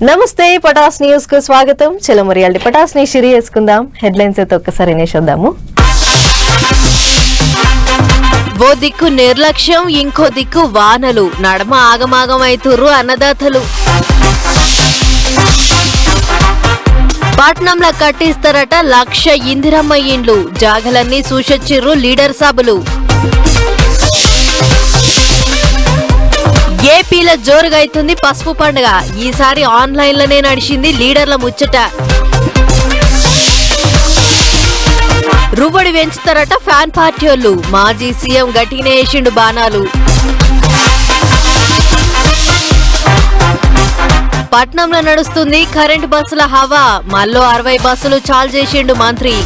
నమస్తే పటాస్ న్యూస్ కు స్వాగతం. చలో మరి పటాస్ ని షిరి చేసుకుందాం. హెడ్లైన్స్ అయితే ఒక్కసారి చూద్దాము. ఓ దిక్కు నిర్లక్ష్యం, ఇంకో దిక్కు వానలు, నడమ ఆగమాగమైతుర్రు అన్నదాతలు. పట్నంలో కట్టిస్తారట 1,00,000 ఇందిరమ్మ ఇండ్లు, జాగలన్నీ సూచొచ్చిర్రు లీడర్ సభలు. ఏపీలో జోరుగా అవుతుంది పసుపు పండుగ, ఈసారి ఆన్లైన్ లోనే నడిచింది లీడర్ల ముచ్చట. రువ్వడి పెంచుతారట ఫ్యాన్ పార్టీ వాళ్ళు, మాజీ సీఎం గట్టినే వేసిండు బాణాలు. పట్నంలో నడుస్తుంది కరెంటు బస్సుల హవా, మళ్ళీ 60 బస్సులు చాలు చేసిండు మంత్రి.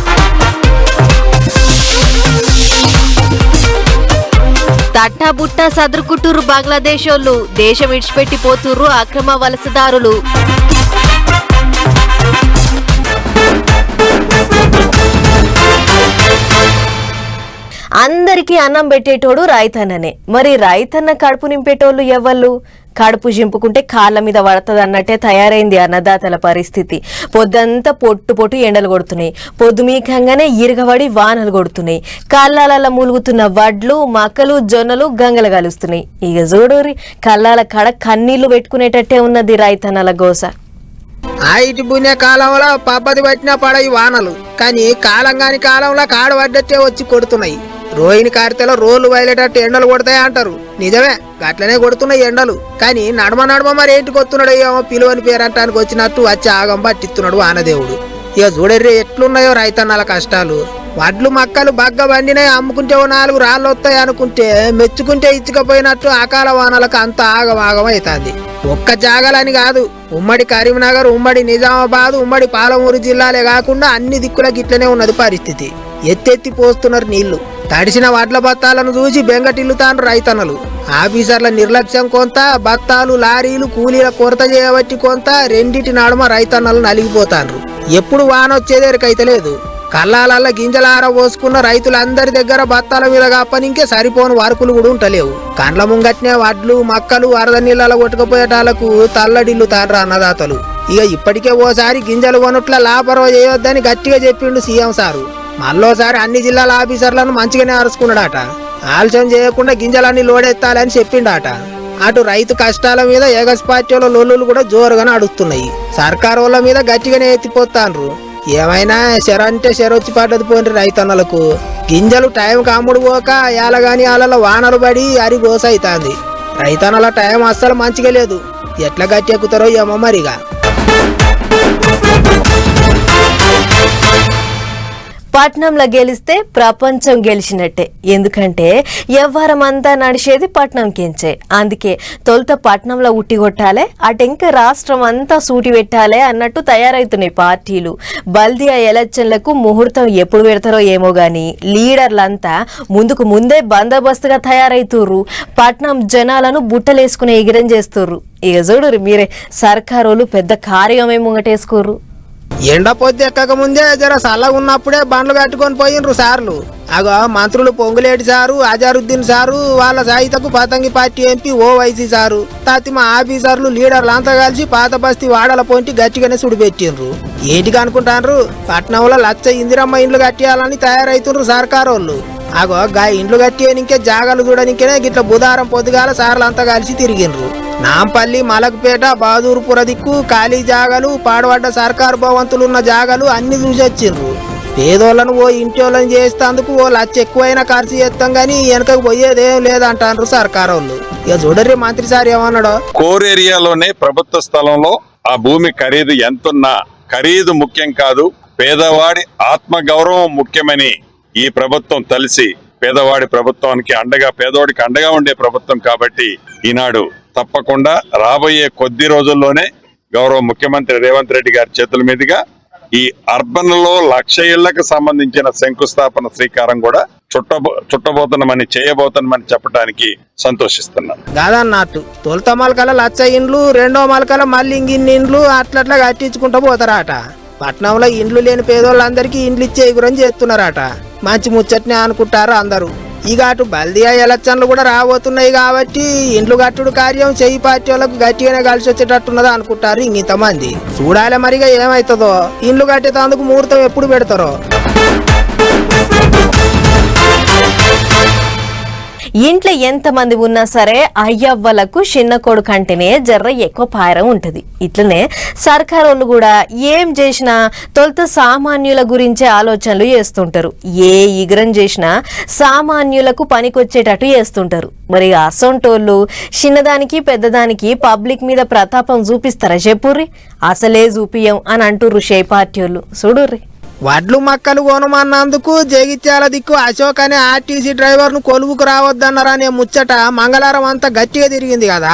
తట్టా బుట్టా సదురుకుంటుర్రు బంగ్లాదేశ్ వాళ్ళు, దేశం ఇడిచిపెట్టి పోతుర్రు అక్రమ వలసదారులు. అందరికీ అన్నం పెట్టేటోడు రైతన్ననే. మరి రైతన్న కడుపు నింపేటోళ్ళు ఎవ్వళ్ళు? కడుపు చింపుకుంటే కాళ్ళ మీద పడుతుంది అన్నట్టే తయారైంది అన్నదాతల పరిస్థితి. పొద్దంతా పొట్టు ఎండలు కొడుతున్నాయి, పొద్దుమీకంగానే ఇరగబడి వానలు కొడుతున్నాయి. కళ్ళాల మూలుగుతున్న వడ్లు, మక్కలు, జొన్నలు గంగలు కలుస్తున్నాయి. ఇక చూడూరి కళ్ళాల కడ కన్నీళ్లు పెట్టుకునేటట్టే ఉన్నది రైతన్నల గోస. ఇటు బునే కాలంలో పబ్బది పట్టినా పడయి వానలు, కానీ కాలంగాని కాలంలో కాడ పడ్డట్టే వచ్చి కొడుతున్నాయి. రోహిణి కార్తెలో రోళ్లు బయలేటట్టు ఎండలు కొడతాయి అంటారు, నిజమే గట్లనే కొడుతున్నాయి ఎండలు. కానీ నడమ మరి ఏంటికి వస్తున్నాడు ఏమో పిలువని పేరంటానికి వచ్చినట్టు వచ్చి ఆగం పట్టిస్తున్నాడు వానదేవుడు. ఇక చూడర్రి ఎట్లున్నాయో రైతన్నాల కష్టాలు. వడ్లు మక్కలు బగ్గ బండినాయి, అమ్ముకుంటే 4 రాళ్ళు వస్తాయి అనుకుంటే మెచ్చుకుంటే ఇచ్చుకపోయినట్టు అకాల వానలకు అంత ఆగమాగం అవుతుంది. ఒక్క జాగలని కాదు, ఉమ్మడి కరీంనగర్, ఉమ్మడి నిజామాబాద్, ఉమ్మడి పాలమూరు జిల్లాలే కాకుండా అన్ని దిక్కులకు ఇట్లనే ఉన్నది పరిస్థితి. ఎత్తెత్తి పోస్తున్నారు నీళ్లు. తడిసిన వడ్ల బత్తాలను చూసి బెంగటిల్లుతాను రైతన్నలు. ఆఫీసర్ల నిర్లక్ష్యం కొంత, బత్తాలు లారీలు కూలీల కొరత చేయబట్టి కొంత, రెండిటి నడుమ రైతన్నలు నలిగిపోతారు. ఎప్పుడు వానొచ్చేదేరికైతే లేదు. కళ్ళాలల్ల గింజలార పోసుకున్న రైతులందరి దగ్గర బత్తాల మీద కాపనింకే సరిపోను వార్కులు కూడా ఉంటలేవు. కండ్ల ముంగట్నే వడ్లు మక్కలు వరద నీళ్ళలో కొట్టుకుపోయేటాలకు తల్లడిల్లు తాండ్రా అన్నదాతలు. ఇక ఇప్పటికే ఓసారి గింజలు కొనుట్ల లాపరవ చేయొద్దని గట్టిగా చెప్పిండు సీఎం సారు. మళ్ళోసారి అన్ని జిల్లాల ఆఫీసర్లను మంచిగానే అరుచుకున్నాడట. ఆలస్యం చేయకుండా గింజలన్నీ లోడెత్తాలని చెప్పిండాట. అటు రైతు కష్టాల మీద ఎగస్ పార్టీల లొల్లులు కూడా జోరుగానే అడుగుతున్నాయి. సర్కారు వాళ్ళ మీద గట్టిగానే ఎత్తిపోతాండ్రు. ఏమైనా చెరంటే చెరొచ్చి పడ్డది పోండి రైతన్నలకు. గింజలు టైంకి అమ్ముడు పోక ఏలగాని వాళ్ళ వానలు పడి అరి గోసైతాంది. రైతన్నల టైం అస్సలు మంచిగా లేదు. ఎట్లా గట్టి ఎక్కుతారో ఏమో మరిగా. పట్నంలో గెలిస్తే ప్రపంచం గెలిచినట్టే. ఎందుకంటే వ్యవహారం అంతా నడిచేది పట్నం కించే. అందుకే తొలుత పట్నంలో ఉట్టి కొట్టాలే, అటెంక రాష్ట్రం అంతా సూటి పెట్టాలే అన్నట్టు తయారైతున్నాయి పార్టీలు. బల్దియా ఎలక్షన్లకు ముహూర్తం ఎప్పుడు పెడతారో ఏమో గాని లీడర్లంతా ముందుకు ముందే బందోబస్తుగా తయారైతుర్రు. పట్నం జనాలను బుట్టలేసుకునే ఎగిరం చేస్తుర్రు. ఇక చూడురు మీరే, సర్కారోళ్ళు పెద్ద కార్యమే ముంగటేసుకోర్రు. ఎండ పొద్దు ఎక్కక ముందే జర చల్లగా ఉన్నప్పుడే బండ్లు కట్టుకొని పోయినరు సార్లు. అగో మంత్రులు పొంగులేటి సారు, అజారుద్దీన్ సారు, వాళ్ళ సాయితకు పతంగి పార్టీ ఎంపీ ఓవైసీ సారు, తతిమ ఆఫీసర్లు లీడర్లు అంతా కలిసి పాత బస్తీ వాడల పొంటి గట్టిగానే సుడిపెట్టిండ్రు. ఏంటికి అనుకుంటాండ్రు? పట్నంలో 1,00,000 ఇందిరమ్మ ఇండ్లు కట్టియాలని తయారైతుండ్రు సర్కారోళ్ళు. అగో గా ఇండ్లు కట్టేనికే జాగాలు చూడనికేనే గిట్ల బుధారం పొద్దుగాల సార్లంతా కలిసి తిరిగిండ్రు. నాంపల్లి, మలక్పేట, బహదూర్పుర దిక్కు ఖాళీ జాగాలు, పాడబడ్డ సర్కారు భవంతులున్న జాగాలు అన్ని చూసొచ్చిండ్రు. పేదోళ్ళను ఓ ఇంటి వాళ్ళని చేస్తేందుకు ఓ 1,00,000 ఎక్కువైనా ఖర్చు చేస్తాం గానీ వెనకకు పోయేదేం లేదంటారు సర్కారోళ్ళు. ఇక చూడర్రి మంత్రి సార్ ఏమన్నాడో. కోర్ ఏరియాలోనే ప్రభుత్వ స్థలంలో ఆ భూమి ఖరీదు ఎంతున్నా ఖరీదు ముఖ్యం కాదు, పేదవాడి ఆత్మగౌరవం ముఖ్యమని ఈ ప్రభుత్వం తెలిసి పేదవాడి ప్రభుత్వానికి అండగా, పేదవాడికి అండగా ఉండే ప్రభుత్వం కాబట్టి ఈనాడు తప్పకుండా రాబోయే కొద్ది రోజుల్లోనే గౌరవ ముఖ్యమంత్రి రేవంత్ రెడ్డి గారి చేతుల మీదుగా ఈ అర్బన్ లో 1,00,000 ఇళ్లకు సంబంధించిన శంకుస్థాపన శ్రీకారం కూడా చుట్టబోతున్నామని, చేయబోతున్నామని చెప్పడానికి సంతోషిస్తున్నాను. కాదన్నట్టు తొలుత మలకల 1,00,000 ఇండ్లు, రెండో మలకల మళ్ళీ ఇంగిన్ని ఇండ్లు అట్లట్లా కట్టించుకుంటూ పోతారట. పట్నంలో ఇండ్లు లేని పేదోళ్ళందరికీ ఇండ్లు ఇచ్చే ఎగురని చేస్తున్నారట. మంచి ముచ్చట్నే అనుకుంటారు అందరూ. ఇక అటు బల్దియా ఎలక్షన్లు కూడా రాబోతున్నాయి కాబట్టి ఇండ్లు కట్టుడు కార్యం చెయ్యి పార్టీ వాళ్ళకు గట్టిగానే కలిసి వచ్చేటట్టున్నదా అనుకుంటారు ఇంతమంది. చూడాలి మరిగా ఏమవుతుందో. ఇండ్లు కట్టేందుకు ముహూర్తం ఎప్పుడు పెడతారో. ఇంట్లో ఎంతమంది ఉన్నా సరే అయ్యవ్వలకు చిన్న కొడుకు అంటేనే జర్ర ఎక్కువ పాయరం ఉంటది. ఇట్లనే సర్కారోళ్ళు కూడా ఏం చేసినా తొలుత సామాన్యుల గురించే ఆలోచనలు చేస్తుంటారు. ఏ ఇగరం చేసినా సామాన్యులకు పనికొచ్చేటట్టు చేస్తుంటారు. మరి అసొంటోళ్ళు చిన్నదానికి పెద్దదానికి పబ్లిక్ మీద ప్రతాపం చూపిస్తారా చెప్పుర్రి? అసలే చూపియం అని అంటుర్రు షే పార్టీ వాళ్ళు. చూడుర్రి. వడ్లు మక్కలు కొనమన్నందుకు జగిత్యాల దిక్కు అశోక్ అనే ఆర్టీసీ డ్రైవర్ ను కొలువుకు రావద్దన్నారనే ముచ్చట మంగళవారం అంతా గట్టిగా తిరిగింది కదా.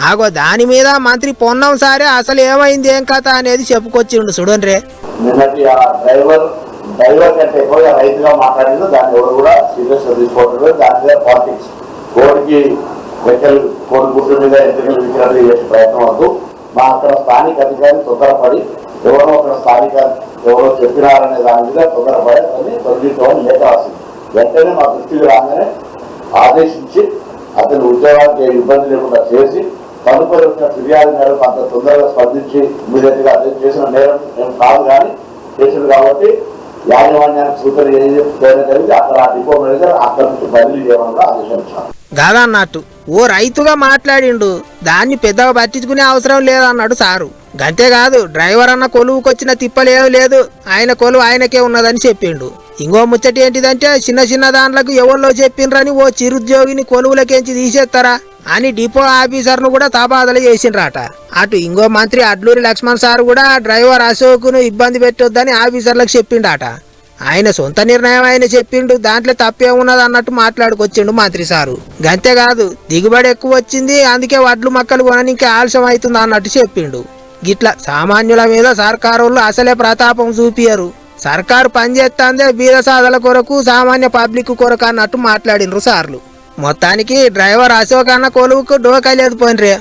ఆగో దాని మీద మంత్రి పొన్నం సారే అసలు ఏమైంది ఏం కథ అనేది చెప్పుకొచ్చిండు. చూడండి. నిన్నటి ఆ డ్రైవర్ కంటే ఎక్కువ రైతుగా మాట్లాడింది. దాన్ని ఎవరు కూడా సీరియస్ తీసుకోవట్లేదు. దాని మీద పాలిటిక్స్ కోడికి లెక్కలు కోడి గుడ్డు మీద ఎంపికలు విచారణ చేసే ప్రయత్నం వద్దు. మా అక్కడ స్థానిక అధికారి తొందరపడి ఎవరో అక్కడ స్థానిక ఎవరో చెప్పినారనే దాని మీద తొందరపడి అతన్ని తొలగించమని లేఖ రాసింది. వెంటనే మా దృష్టికి రాగానే ఆదేశించి అతని ఉద్యోగానికి ఇబ్బంది లేకుండా చేసి తదుపరి వచ్చిన ఫిర్యాదు మేరకు అంత తొందరగా స్పందించి ఇమీడియట్ గా అదే చేసిన నేరం ఏం కాదు కానీ చేసింది కాబట్టి యాజమాన్యానికి సూచన చేయడం జరిగింది. అక్కడ ఆ డిపో మేనేజర్ అక్కడి నుంచి బదిలీ చేయమని ఆదేశించారు. కాదన్నట్టు ఓ రైతుగా మాట్లాడిండు. దాన్ని పెద్దగా పట్టించుకునే అవసరం లేదన్నాడు సారు. గంతేకాదు డ్రైవర్ అన్న కొలువుకొచ్చిన తిప్పలేం లేదు, ఆయన కొలువు ఆయనకే ఉన్నదని చెప్పిండు. ఇంకో ముచ్చట ఏంటిదంటే చిన్న చిన్న దాంట్లకు ఎవరిలో చెప్పిండ్రని ఓ చిరుద్యోగిని కొలువులకేంచి తీసేస్తారా అని డిపో ఆఫీసర్ను కూడా తబాదలు చేసిండ్రట. అటు ఇంకో మంత్రి అడ్లూరి లక్ష్మణ్ సార్ కూడా డ్రైవర్ అశోక్ను ఇబ్బంది పెట్టొద్దని ఆఫీసర్లకు చెప్పిండట. ఆయన సొంత నిర్ణయం ఆయన చెప్పిండు, దాంట్లో తప్పేమున్నది అన్నట్టు మాట్లాడుకొచ్చిండు మంత్రి సారు. గంతేకాదు దిగుబడి ఎక్కువ వచ్చింది, అందుకే వడ్లు మక్కలు కొనడానికి ఆలస్యం అవుతుంది అన్నట్టు చెప్పిండు. గిట్లా సామాన్యుల మీద సర్కారోళ్ళు అసలే ప్రతాపం చూపియరు. సర్కారు పనిచేస్తాందే బీద సాధల కొరకు సామాన్య పబ్లిక్ కొరకు అన్నట్టు మాట్లాడినరు సార్లు. మొత్తానికి డ్రైవర్ అశోక్ అన్న కొలువుకు డోకలేదు పోయినరే.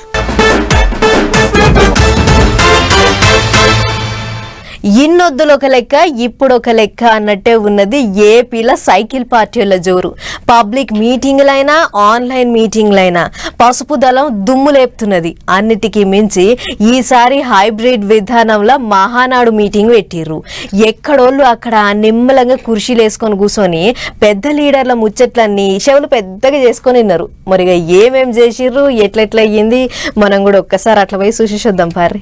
ఇన్నొద్దులు ఒక లెక్క ఇప్పుడు ఒక లెక్క అన్నట్టే ఉన్నది ఏపీలో సైకిల్ పార్టీల జోరు. పబ్లిక్ మీటింగ్లైనా ఆన్లైన్ మీటింగ్లైనా పసుపు దళం దుమ్ము లేపుతున్నది. అన్నిటికీ మించి ఈసారి హైబ్రిడ్ విధానంలో మహానాడు మీటింగ్ పెట్టిర్రు. ఎక్కడోళ్ళు అక్కడ నిమ్మలంగా కుర్చీలు వేసుకొని కూర్చొని పెద్ద లీడర్ల ముచ్చట్లన్నీ చెవులు పెద్దగా చేసుకొని ఉన్నారు. మరిగా ఏమేం చేసిర్రు, ఎట్లెట్లా అయ్యింది, మనం కూడా ఒక్కసారి అట్లా పోయి చూసేద్దాం పారి.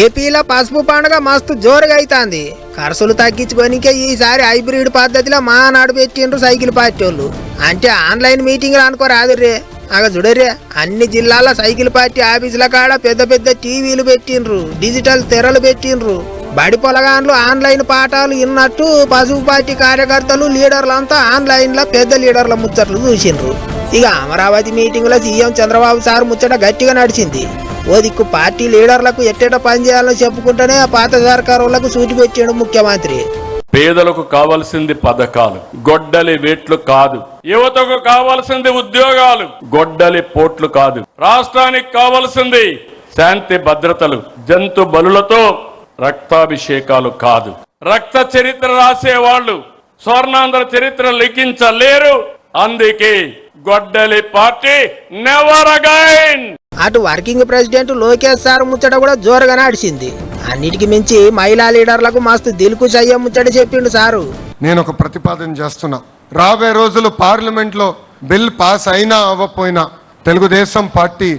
ఏపీలో పసుపు పండుగ మస్తు జోరుగా అవుతుంది. ఖర్చులు తగ్గించుకోనికే ఈసారి హైబ్రిడ్ పద్ధతిలో మహానాడు పెట్టిండ్రు సైకిల్ పార్టీ వాళ్ళు. అంటే ఆన్లైన్ మీటింగ్లు అనుకోరాదు రే. అగ చూడరే, అన్ని జిల్లాల సైకిల్ పార్టీ ఆఫీసుల కాడ పెద్ద పెద్ద టీవీలు పెట్టిండ్రు, డిజిటల్ తెరలు పెట్టిండ్రు. బడి పొలగాన్లు ఆన్లైన్ పాఠాలు విన్నట్టు పసుపు పార్టీ కార్యకర్తలు లీడర్లంతా ఆన్లైన్ లో పెద్ద లీడర్ల ముచ్చట్లు చూసిండ్రు. ఇక అమరావతి మీటింగ్ లో సీఎం చంద్రబాబు సార్ ముచ్చట గట్టిగా నడిచింది. ఓ దిక్కు పార్టీ లీడర్లకు ఎట్టేట పని చేయాలో చెప్పుకుంటేనే పాత సర్కారులకు సూటి పెట్టాడు ముఖ్యమంత్రి. పేదలకు కావాల్సింది పథకాలు, గొడ్డలి వేట్లు కాదు. యువతకు కావాల్సింది ఉద్యోగాలు, గొడ్డలి పోట్లు కాదు. రాష్ట్రానికి కావాల్సింది శాంతి భద్రతలు, జంతు బలులతో రక్తాభిషేకాలు కాదు. రక్త చరిత్ర రాసేవాళ్లు స్వర్ణాంధ్ర చరిత్ర లిఖించలేరు. అందుకే గొడ్డలి పార్టీ నెవర్ అగైన్. అటు వర్కింగ్ ప్రెసిడెంట్ లోకేష్ సార్ ముచ్చట కూడా జోరుగా నడిచింది. అన్నిటికి మించి మహిళా లీడర్లకు మస్తు దిల్కు చెయ్య ముచ్చట చెప్పిండు సారు. నేను ఒక ప్రతిపాదన చేస్తున్నా. రాబోయే రోజులు పార్లమెంట్ లో బిల్ పాస్ అయినా అవ్వపోయినా తెలుగుదేశం పార్టీ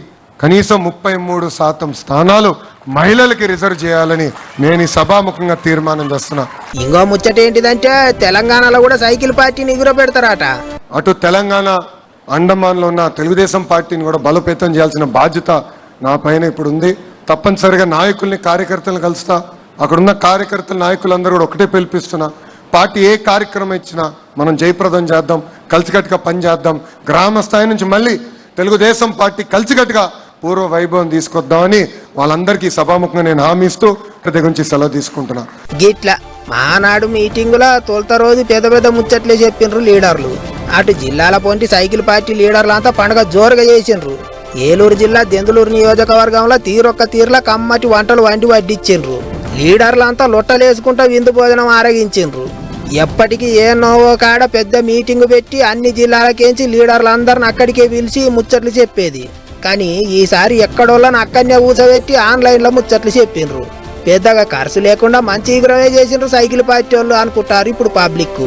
కనీసం 33% స్థానాలు మహిళలకి రిజర్వ్ చేయాలని నేను ఈ సభాముఖంగా తీర్మానం చేస్తున్నా. ఇంకో ముచ్చట ఏంటిదంటే తెలంగాణలో కూడా సైకిల్ పార్టీని ఎగుర పెడతారట. అటు తెలంగాణ అండమాన్లో ఉన్న తెలుగుదేశం పార్టీని కూడా బలోపేతం చేయాల్సిన బాధ్యత నా పైన ఇప్పుడు ఉంది. తప్పనిసరిగా నాయకుల్ని కార్యకర్తలను కలుస్తా. అక్కడున్న కార్యకర్తల నాయకులందరూ కూడా ఒకటే పిలిపిస్తున్నా, పార్టీ ఏ కార్యక్రమం ఇచ్చినా మనం జయప్రదం చేద్దాం, కలిసికట్టుగా పనిచేద్దాం. గ్రామ స్థాయి నుంచి మళ్ళీ తెలుగుదేశం పార్టీ కలిసికట్టుగా పూర్వ వైభవం తీసుకొద్దామని వాళ్ళందరికీ సభాముఖంగా నేను హామీ ఇస్తూ దగ్గర నుంచి సెలవు తీసుకుంటున్నా. గిట్లా మహానాడు మీటింగులో తొలుత రోజు పెద్ద పెద్ద ముచ్చట్లే చెప్పిండ్రు లీడర్లు. అటు జిల్లాల పొంటి సైకిల్ పార్టీ లీడర్లంతా పండుగ జోరుగా చేసిండ్రు. ఏలూరు జిల్లా దెందులూరు నియోజకవర్గంలో తీరొక్క తీరుల కమ్మటి వంటలు వండి వడ్డిచ్చిండ్రు. లీడర్లంతా లొట్టలేసుకుంటా విందు భోజనం ఆరగించిండ్రు. ఎప్పటికీ ఏ నోవో కాడ పెద్ద మీటింగ్ పెట్టి అన్ని జిల్లాలకేంచి లీడర్లందరిని అక్కడికే పిలిచి ముచ్చట్లు చెప్పేది. కానీ ఈసారి ఎక్కడోళ్ళని అక్కడనే ఊసబెట్టి ఆన్లైన్లో ముచ్చట్లు చెప్పిండ్రు. పెద్దగా ఖర్చు లేకుండా మంచి ఇగ్రవే చేసిండ్రు సైకిల్ పార్టీ వాళ్ళు అనుకుంటారు ఇప్పుడు పబ్లిక్.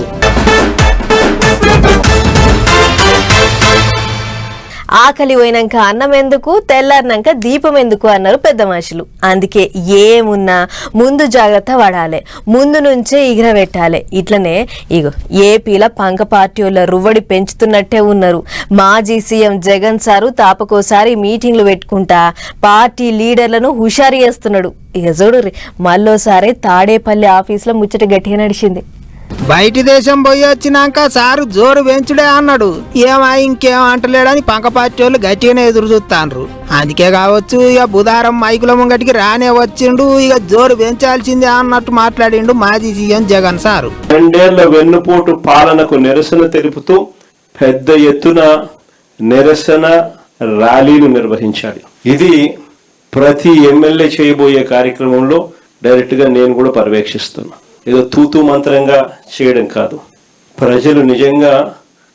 ఆకలి పోయినాక అన్నం ఎందుకు, తెల్లారినాక దీపం ఎందుకు అన్నారు పెద్ద మనుషులు. అందుకే ఏమున్నా ముందు జాగ్రత్త పడాలి, ముందు నుంచే ఎగిరబెట్టాలి. ఇట్లనే ఇగో ఏపీలో పంక పార్టీ వాళ్ళ రువ్వడి పెంచుతున్నట్టే ఉన్నారు. మాజీ సీఎం జగన్ సారు తాపకోసారి మీటింగ్లు పెట్టుకుంటా పార్టీ లీడర్లను హుషారు చేస్తున్నాడు. ఇక చూడుర్రి మళ్ళోసారి తాడేపల్లి ఆఫీసులో ముచ్చట గట్టిగా నడిచింది. బయటి దేశం పోయి వచ్చినాక సారు జోరు పెంచుడే అన్నాడు. ఏమా ఇంకేం అంటలేడని పంక పార్టీ వాళ్ళు గట్టిగానే ఎదురు చూస్తాండ్రు. అందుకే కావచ్చు ఇక బుధారం మైకుల ముంగటికి రానే వచ్చిండు. ఇక జోరు పెంచాల్సిందే అన్నట్టు మాట్లాడిండు మాజీ సీఎం జగన్ సారు. 2 ఏళ్ల వెన్నుపోటు పాలనకు నిరసన తెలుపుతూ పెద్ద ఎత్తున నిరసన ర్యాలీలు నిర్వహించాడు. ఇది ప్రతి ఎమ్మెల్యే చేయబోయే కార్యక్రమంలో డైరెక్ట్ గా నేను కూడా పర్యవేక్షిస్తున్నా. ఏదో తూతూ మంత్రంగా చేయడం కాదు. ప్రజలు నిజంగా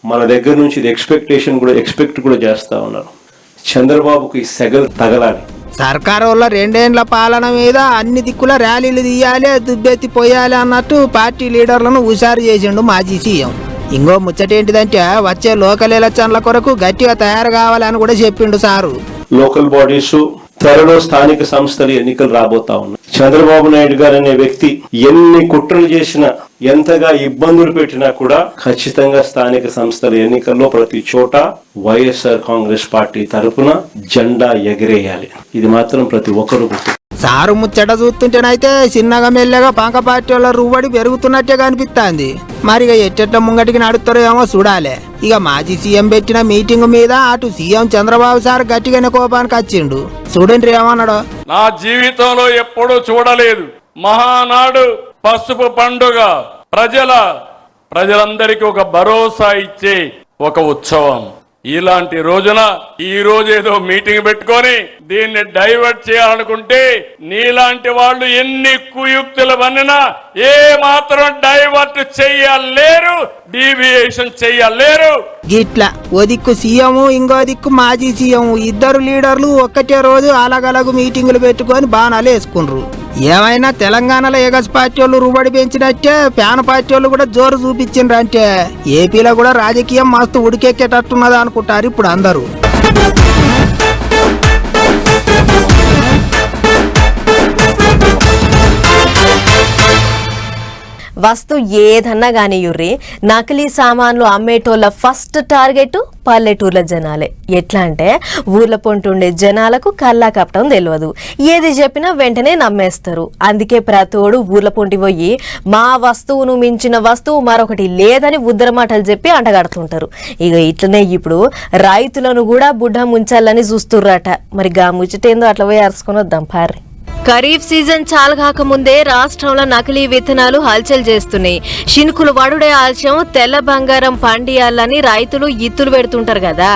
మన దగ్గర నుంచి ఇది ఎక్స్పెక్ట్ కూడా చేస్తా ఉన్నారు. చంద్రబాబుకు ఈ సెగలు తగలాలి. సర్కారు వల్ల 2 ఏళ్ల పాలన మీద అన్ని దిక్కుల ర్యాలీలు తీయాలి, దుబ్బెత్తి పోయాలి అన్నట్టు పార్టీ లీడర్లను హుషారు చేసిండు మాజీ సీఎం. ఇంకో ముచ్చటేంటిదంటే వచ్చే లోకల్ ఎలక్షన్ల కొరకు గట్టిగా తయారు కావాలని కూడా చెప్పిండు సారు. లోకల్ బాడీస్ త్వరలో స్థానిక సంస్థలు ఎన్నికలు రాబోతా ఉన్నాయి. చంద్రబాబు నాయుడు గారు అనే వ్యక్తి ఎన్ని కుట్రలు చేసినా, ఎంతగా ఇబ్బందులు పెట్టినా కూడా ఖచ్చితంగా స్థానిక సంస్థల ఎన్నికల్లో ప్రతి చోట వైఎస్ఆర్ కాంగ్రెస్ పార్టీ తరఫున జెండా ఎగిరేయాలి. ఇది మాత్రం ప్రతి ఒక్కరు సారు ముచ్చట చూస్తుంటేనైతే చిన్నగా మెల్లగా పంక పార్టీ వాళ్ళ రువ్వడి పెరుగుతున్నట్టే కనిపిస్తుంది. మరి ఇక ఎట్టెట్ల ముంగటికి నడుస్తారో ఏమో చూడాలి. ఇక మాజీ సీఎం పెట్టిన మీటింగ్ మీద అటు సీఎం చంద్రబాబు సార్ గట్టిగానే కోపానికి వచ్చిండు. చూడండి ఏమన్నాడో. నా జీవితంలో ఎప్పుడూ చూడలేదు మహానాడు పసుపు పండుగ, ప్రజలందరికీ ఒక భరోసా ఇచ్చే ఒక ఉత్సవం. ఇలాంటి రోజున ఈ రోజు ఏదో మీటింగ్ పెట్టుకొని దీన్ని డైవర్ట్ చేయాలనుకుంటే నీలాంటి వాళ్ళు ఎన్ని కుయుక్తులు వన్నినా ఏ మాత్రం డైవర్ట్ చెయ్యలేరు, డీవియేషన్ చెయ్యలేరు. గిట్లా ఓ దిక్కు సీఎం, ఇంకో దిక్కు మాజీ సీఎం, ఇద్దరు లీడర్లు ఒక్కటే రోజు అలగలగు మీటింగులు పెట్టుకొని బాణాలు వేసుకుండ్రు. ఏమైనా తెలంగాణలో ఏగస్ పార్టీ వాళ్ళు రుబడి పెంచినట్టే ఫ్యాన్ పార్టీ వాళ్ళు కూడా జోరు చూపించిండ్రు. అంటే ఏపీలో కూడా రాజకీయం మస్తు ఉడికెక్కేటట్టున్నది అనుకుంటారు ఇప్పుడు అందరూ. వస్తు ఏదన్నా గానీ యుర్రి నకిలీ సామాన్లు అమ్మేటోళ్ళ ఫస్ట్ టార్గెట్ పల్లెటూర్ల జనాలే. ఎట్లా అంటే ఊర్ల పొంటుండే జనాలకు కల్లా కప్పటం తెలియదు, ఏది చెప్పినా వెంటనే నమ్మేస్తారు. అందుకే ప్రతోడు ఊర్ల పొంటి పోయి మా వస్తువును మించిన వస్తువు మరొకటి లేదని ఉద్దరమాటలు చెప్పి అంటగడుతుంటారు. ఇక ఇట్లనే ఇప్పుడు రైతులను కూడా బుడ్డ ముంచాలని చూస్తుర్రట. మరి గా ముచ్చటేందో అట్లా పోయి అరుచుకొని వద్దాం పారి. ఖరీఫ్ సీజన్ చాలగాక ముందే రాష్ట్రంలో నకిలీ విత్తనాలు హల్చల్ చేస్తున్నాయి. శినుకులు వడుడే ఆలస్యం తెల్ల బంగారం పండియాలని రైతులు ఇత్తులు పెడుతుంటారు కదా.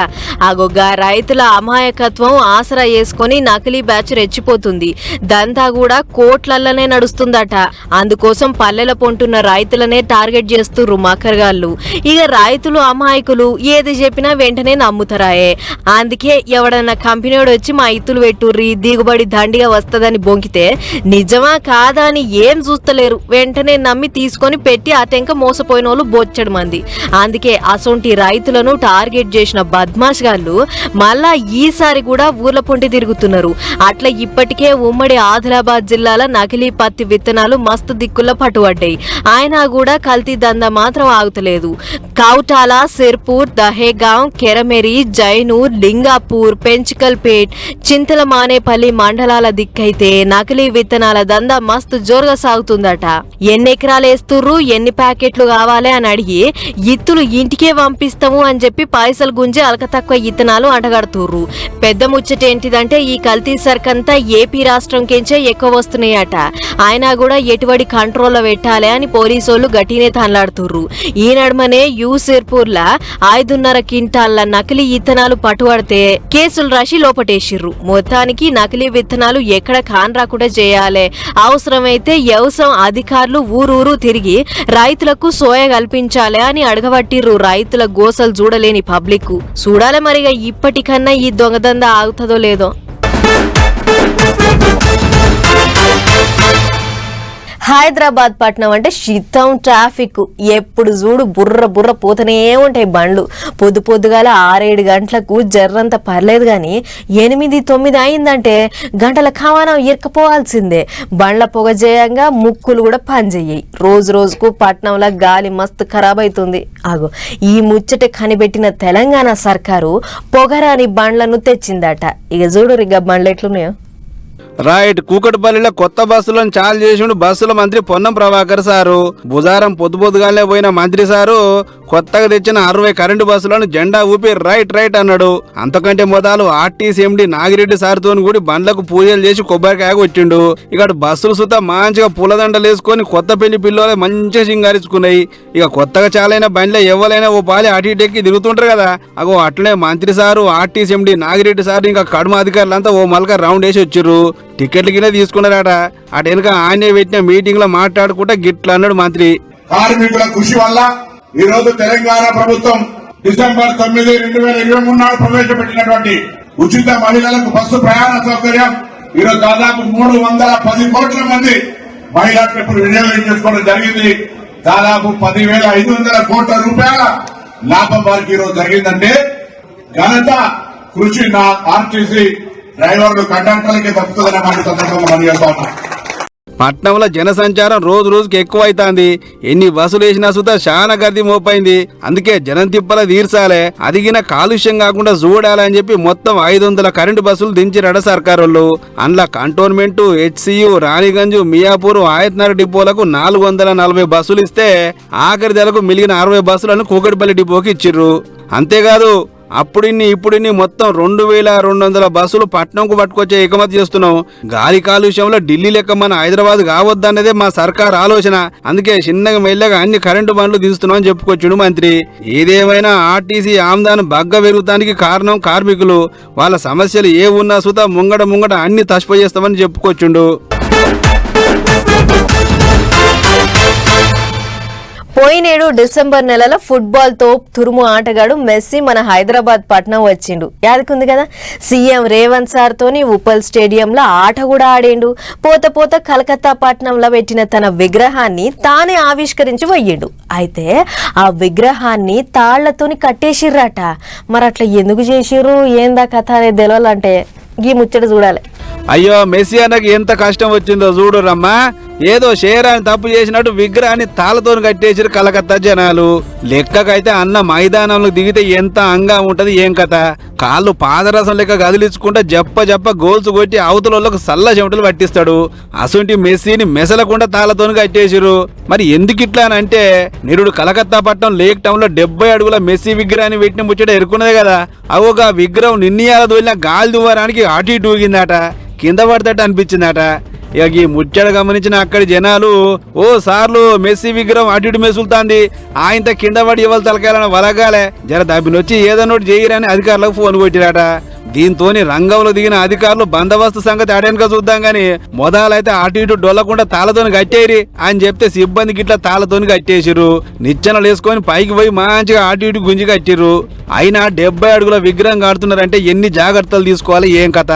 అగొగ్గా రైతుల అమాయకత్వం ఆసరా వేసుకొని నకిలీ బ్యాచ్ రెచ్చిపోతుంది. దంతా కూడా కోట్లల్లనే నడుస్తుందట. అందుకోసం పల్లెల పొంటున్న రైతులనే టార్గెట్ చేస్తుర్రు మకరగాళ్ళు. ఇక రైతులు అమాయకులు, ఏది చెప్పినా వెంటనే నమ్ముతారాయే. అందుకే ఎవడన్నా కంపెనీడు వచ్చి మా ఇత్తులు పెట్టుర్రి దిగుబడి దండిగా వస్తదని బొంకితే నిజమా కాదా అని ఏం చూస్తలేరు, వెంటనే నమ్మి తీసుకొని పెట్టి అటెంక మోసపోయిన వాళ్ళు బొచ్చడు మంది. అందుకే అసొంటి రైతులను టార్గెట్ చేసిన బద్మాష్ గాళ్ళు మళ్ళా ఈసారి కూడా ఊర్ల పొంటి తిరుగుతున్నారు. అట్లా ఇప్పటికే ఉమ్మడి ఆదిలాబాద్ జిల్లాల నకిలీ పత్తి విత్తనాలు మస్తు దిక్కుల్లో పట్టుబడ్డాయి. అయినా కూడా కల్తీ దందా మాత్రం ఆగుతలేదు. కౌటాల, సిర్పూర్, దహేగాం, కెరమెరి, జైనూర్, లింగాపూర్, పెంచికల్పేట్, చింతల మానేపల్లి మండలాల దిక్కైతే నకిలీ విత్తనాల దందా మస్తు జోరుగా సాగుతుందట. ఎన్ని ఎకరాలు వేస్తుర్రు, ఎన్ని ప్యాకెట్లు కావాలి అని అడిగి ఇత్తులు ఇంటికే పంపిస్తాము అని చెప్పి పైసలు గుంజి అలక తక్కువ ఇత్తనాలు అంటగడుతుర్రు. పెద్ద ముచ్చటేంటిదంటే ఈ కల్తీ సరుకంతా ఏపీ రాష్ట్రం కెంచే ఎక్కువ వస్తున్నాయట. అయినా కూడా ఎటువంటి కంట్రోల్లో పెట్టాలి అని పోలీసోళ్లు గట్టినే తనలాడుతుర్రు. ఈ నడుమనే సిర్పూర్ల 5.5 క్వింటాళ్ల నకిలీ ఇత్తనాలు పట్టుబడితే కేసులు రాసి లోపటేసిర్రు. మొత్తానికి నకిలీ విత్తనాలు ఎక్కడ కాన్ రాకుండా చేయాలి. అవసరమైతే వ్యవసాయ అధికారులు ఊరూరు తిరిగి రైతులకు సోయ కల్పించాలి అని అడగబట్టిర్రు రైతుల గోసలు చూడలేని పబ్లిక్. చూడాలి మరిగా ఇప్పటికన్నా ఈ దొంగదందా ఆగుతుందో లేదో. హైదరాబాద్ పట్నం అంటే శీతం ట్రాఫిక్, ఎప్పుడు చూడు బుర్ర బుర్ర పోతూనే ఉంటాయి బండ్లు. పొద్దుగాల 6-7 గంటలకు జర్రంత పర్లేదు కానీ 8-9 అయిందంటే గంటల ఖవానం ఇరకపోవాల్సిందే. బండ్ల పొగ చేయంగా ముక్కులు కూడా పనిచేయ్యాయి. రోజుకు పట్నంలో గాలి మస్తు ఖరాబ్ అవుతుంది. ఆగో ఈ ముచ్చట కనిపెట్టిన తెలంగాణ సర్కారు పొగరాని బండ్లను తెచ్చిందట. ఇక చూడు రిగ్గా బండ్లు ఎట్లున్నాయో. రైట్, కూకట్పల్లిలో కొత్త బస్సులను చాలు చేసిండు బస్సుల మంత్రి పొన్నం ప్రభాకర్ సారు. బుధారం పొద్దుగాలే పోయిన మంత్రి సారు కొత్తగా తెచ్చిన 60 కరెంటు బస్సులను జెండా ఊపి రైట్ అన్నాడు. అంతకంటే మొదలు ఆర్టీసీ ఎండి నాగిరెడ్డి సార్తో కూడి బండ్లకు పూజలు చేసి కొబ్బరికాయ కొట్టిండు. ఇక బస్సులు సుత మంచిగా పూలదండలు వేసుకొని కొత్త పెళ్లి పిల్లలు మంచిగా సింగారించుకున్నాయి. ఇక కొత్తగా చాలైన బండ్లే ఎవరైనా ఓ పాలి అటు ఇటెక్కి తిరుగుతుంటారు కదా. అగో అట్లనే మంత్రి సారు, ఆర్టీసీ ఎండి నాగిరెడ్డి సారు ఇంకా కడుమ అధికారులంతా ఓ మలక రౌండ్ వేసి వచ్చిర్రు. టికెట్లు కింద తీసుకున్నారట. అటు వెనుక ఆయనే పెట్టిన మీటింగ్ లో మాట్లాడుకుంటా గిట్లా అన్నాడు మంత్రి. కార్మికుల కృషి వల్ల ఈ రోజు తెలంగాణ ప్రభుత్వం డిసెంబర్ 9, 2023 నాడు ప్రవేశపెట్టినటువంటి ఉచిత మహిళలకు బస్సు ప్రయాణ సౌకర్యం ఈరోజు దాదాపు 310 కోట్ల మంది మహిళలకు ఇప్పుడు వినియోగం చేసుకోవడం జరిగింది. దాదాపు 10,500 కోట్ల రూపాయల లాభం వారికి ఈరోజు జరిగిందంటే ఘనత కృషి నా ఆర్టీసీ డ్రైవర్లు కండక్టర్లకి దక్కుతుందనే మాట సందర్భంగా మనం చెప్తా ఉన్నాం. పట్నంలో జనసంచారం రోజుకి ఎక్కువ అవుతుంది. ఎన్ని బస్సులు వేసినా సుతా చాలా గర్ది మోపైంది. అందుకే జనం తిప్పల తీర్చాలే, అదిగిన కాలుష్యం కాకుండా చూడాలని చెప్పి మొత్తం 500 కరెంటు బస్సులు దించిరట సర్కారోళ్ళు. అందులో కంటోన్మెంట్, హెచ్సియు, రాణిగంజ్, మియాపూర్, ఆయత్నగర్ డిపోలకు 440 బస్సులు ఇస్తే ఆఖరి దళకు మిగిలిన 60 బస్సులను కూకట్పల్లి డిపోకి ఇచ్చిర్రు. అంతేకాదు ఇప్పుడిన్ని మొత్తం 2,200 బస్సులు పట్నంకు పట్టుకొచ్చే ఎగుమతి చేస్తున్నాం. గాలి కాలుష్యంలో ఢిల్లీ లెక్క మన హైదరాబాద్ కావద్దన్నదే మా సర్కార్ ఆలోచన. అందుకే చిన్నగా మెల్లగా అన్ని కరెంటు బండ్లు తీస్తున్నాం అని చెప్పుకొచ్చుడు మంత్రి. ఏదేమైనా ఆర్టీసీ ఆమ్దానం బగ్గ పెరుగుతానికి కారణం కార్మికులు. వాళ్ళ సమస్యలు ఏ ఉన్నా సుతా ముంగట అన్ని తష్పజేస్తామని చెప్పుకొచ్చుండు. పోయినేడు డిసెంబర్ నెలలో ఫుట్బాల్ తో తురుము ఆటగాడు మెస్సీ మన హైదరాబాద్ పట్నం వచ్చిండు. యాదకుంది కదా, సీఎం రేవంత్ సార్ తోని ఉప్పల్ స్టేడియంలో ఆట కూడా ఆడిండు. పోత కలకత్తా పట్నంలో పెట్టిన తన విగ్రహాన్ని తానే ఆవిష్కరించి పోయిండు. అయితే ఆ విగ్రహాన్ని తాళ్లతోని కట్టేసిర్రట. మరి అట్లా ఎందుకు చేసిర్రు, ఏందా కథ అనేది తెలవాలంటే ఈ ముచ్చట చూడాలి. అయ్యో, మెస్సీ అన్నకి ఎంత కష్టం వచ్చిందో చూడు రమ్మా. ఏదో షేరాన్ని తప్పు చేసినట్టు విగ్రహాన్ని తాళతో కట్టేసిరు కలకత్తా జనాలు. లెక్కకైతే అన్న మైదానంలో దిగితే ఎంత అంగా ఉంటది ఏం కథ. కాళ్ళు పాదరసం లెక్క కదిలించుకుంటా జప్ప గోల్స్ కొట్టి అవతలకు సల్ల చెమటలు పట్టిస్తాడు. అసొంటి మెస్సీని మెసలకుండా తాళతో కట్టేసిరు. మరి ఎందుకు ఇట్లా అంటే నిరుడు కలకత్తా పట్టణం లేక్ టౌన్ లో 70 అడుగుల మెస్సీ విగ్రహాన్ని పెట్టిన ముచ్చట ఎరుకున్నదే కదా. అవోగా విగ్రహం నిన్నయాల దోలిన గాలి దువ్వరానికి అటు ఇటు ఊగిందట, కింద పడతట్టు అనిపించిందట. ఇక ఈ ముచ్చట గమనించిన అక్కడి జనాలు ఓ సార్లు మెస్సీ విగ్రహం అటు ఇటు మెసులుతాంది, ఆయనతో కింద పడి ఇవ్వాలి తలకాయాలని వలగాలే, జర దబ్బినొచ్చి ఏదన్నోటి చేయరని అధికారులకు ఫోన్ కొట్టిరాట. దీంతోని రంగంలో దిగిన అధికారులు బందోబస్తు సంగతి అడేనుక చూద్దాం గాని మొదలైతే అటు ఇటు డొల్లకుండా తాళతోని కట్టేరి అని చెప్తే సిబ్బందికి ఇట్లా తాళతోని కట్టేసిరు. నిచ్చెనలు వేసుకొని పైకి పోయి మంచిగా అటు ఇటు గుంజి కట్టిర్రు. అయినా 70 అడుగుల విగ్రహం కడుతున్నారంటే ఎన్ని జాగ్రత్తలు తీసుకోవాలి ఏం కథ.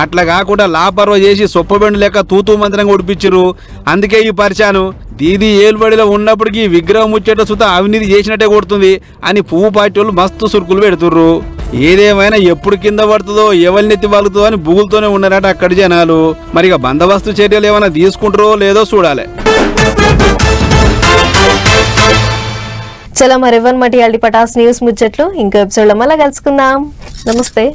అట్లా కాకుండా లాపర్వ చేసి సొప్పబెండు లెక్క తూతూ మంత్రంగా ఉడిపించరు. అందుకే ఈ పరిచాను దీది ఏలుబడిలో ఉన్నప్పటికీ విగ్రహం ముచ్చట సుత అవినీతి చేసినట్టే కొడుతుంది అని పువ్వు పార్టీ వాళ్ళు మస్తు సురుకులు పెడుతుర్రు. ఏదేమైనా ఎప్పుడు కింద పడుతుందో ఎవరినెత్తి వాలుతుందో అని బుగులతోనే ఉన్నారట అక్కడి జనాలు. మరి ఇక బందోబస్తు చర్యలు ఏమైనా తీసుకుంటారో లేదో చూడాలి. చలో మరి మటి పటాస్ న్యూస్ ముచ్చట్లు ఇంకో ఎపిసోడ్ లో మళ్ళీ కలుసుకుందాం. నమస్తే.